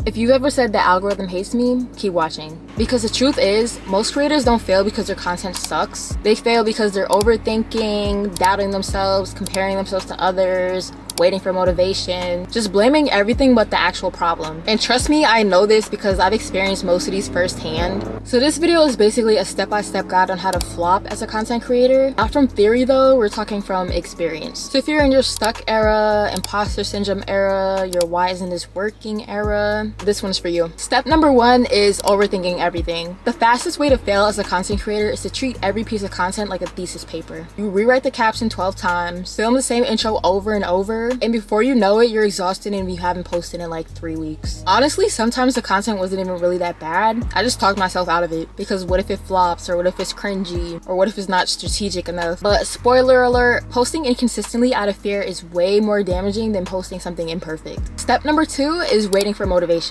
If you've ever said the algorithm hates me, keep watching. Because the truth is, most creators don't fail because their content sucks. They fail because they're overthinking, doubting themselves, comparing themselves to others, waiting for motivation, just blaming everything but the actual problem. And trust me, I know this because I've experienced most of these firsthand. So this video is basically a step-by-step guide on how to flop as a content creator. Not from theory though, we're talking from experience. So if you're in your stuck era, imposter syndrome era, your why isn't this working era, this one's for you. Step number 1 is overthinking everything. The fastest way to fail as a content creator is to treat every piece of content like a thesis paper. You rewrite the caption 12 times, film the same intro over and over, and before you know it, you're exhausted and you haven't posted in like 3 weeks. Honestly, sometimes the content wasn't even really that bad. I just talked myself out of it because what if it flops, or what if it's cringy, or what if it's not strategic enough? But spoiler alert, posting inconsistently out of fear is way more damaging than posting something imperfect. Step number 2 is waiting for motivation.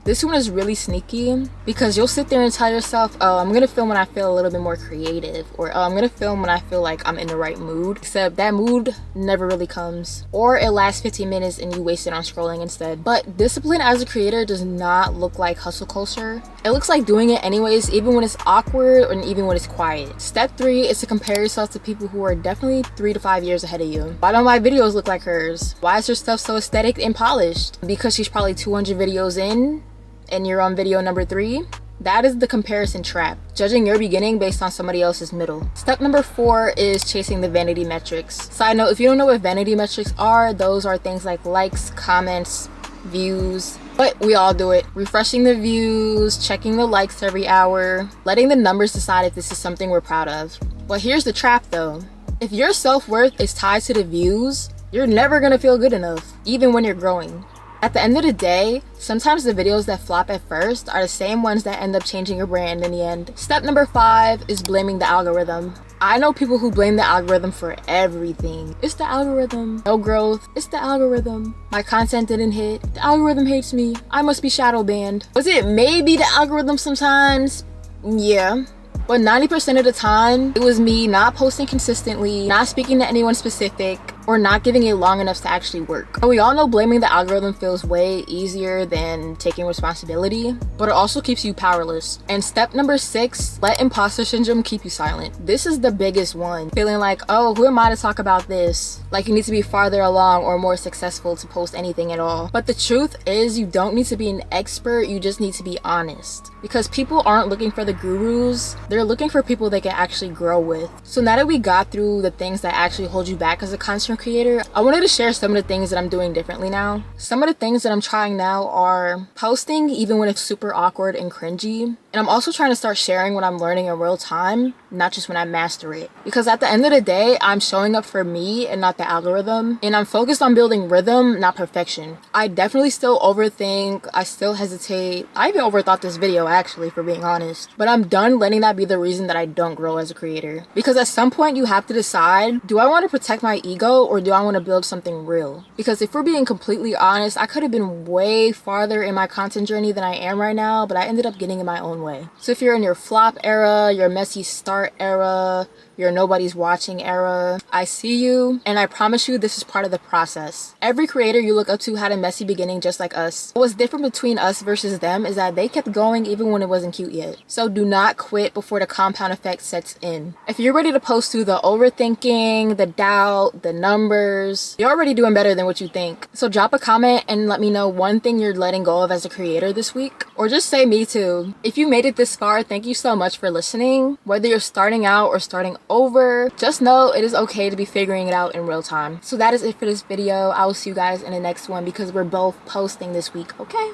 This one is really sneaky because you'll sit there and tell yourself, oh, I'm gonna film when I feel a little bit more creative, or oh, I'm gonna film when I feel like I'm in the right mood. Except that mood never really comes, or it lasts 15 minutes and you waste it on scrolling instead. But discipline as a creator does not look like hustle culture. It looks like doing it anyways, even when it's awkward and even when it's quiet. Step 3 is to compare yourself to people who are definitely 3 to 5 years ahead of you. Why don't my videos look like hers? Why is her stuff so aesthetic and polished? Because she's probably 200 videos in and you're on video number 3? That is the comparison trap, judging your beginning based on somebody else's middle. Step number 4 is chasing the vanity metrics. Side note, if you don't know what vanity metrics are, those are things like likes, comments, views, but we all do it. Refreshing the views, checking the likes every hour, letting the numbers decide if this is something we're proud of. But here's the trap though. If your self-worth is tied to the views, you're never gonna feel good enough, even when you're growing. At the end of the day, sometimes the videos that flop at first are the same ones that end up changing your brand in the end. Step number 5 is blaming the algorithm. I know people who blame the algorithm for everything. It's the algorithm. No growth. It's the algorithm. My content didn't hit. The algorithm hates me. I must be shadow banned. Was it maybe the algorithm sometimes? Yeah. But 90% of the time, it was me not posting consistently, not speaking to anyone specific, or not giving it long enough to actually work. And we all know blaming the algorithm feels way easier than taking responsibility, but it also keeps you powerless. And step number 6, let imposter syndrome keep you silent. This is the biggest one. Feeling like, oh, who am I to talk about this? Like you need to be farther along or more successful to post anything at all. But the truth is, you don't need to be an expert, you just need to be honest. Because people aren't looking for the gurus, they're looking for people they can actually grow with. So now that we got through the things that actually hold you back as a content creator, I wanted to share some of the things that I'm doing differently now. Some of the things that I'm trying now are posting even when it's super awkward and cringy. And I'm also trying to start sharing what I'm learning in real time, not just when I master it. Because at the end of the day, I'm showing up for me and not the algorithm. And I'm focused on building rhythm, not perfection. I definitely still overthink. I still hesitate. I even overthought this video actually, for being honest. But I'm done letting that be the reason that I don't grow as a creator. Because at some point you have to decide, do I want to protect my ego or do I want to build something real? Because if we're being completely honest, I could have been way farther in my content journey than I am right now, but I ended up getting in my own way. So if you're in your flop era, your messy start era, your nobody's watching era, I see you, and I promise you this is part of the process. Every creator you look up to had a messy beginning just like us. What's different between us versus them is that they kept going even when it wasn't cute yet. So do not quit before the compound effect sets in. If you're ready to post through the overthinking, the doubt, the numbers, you're already doing better than what you think. So drop a comment and let me know one thing you're letting go of as a creator this week, or just say me too. If you made it this far, thank you so much for listening. Whether you're starting out or starting over, just know it is okay to be figuring it out in real time. So that is it for this video. I will see you guys in the next one because we're both posting this week. Okay.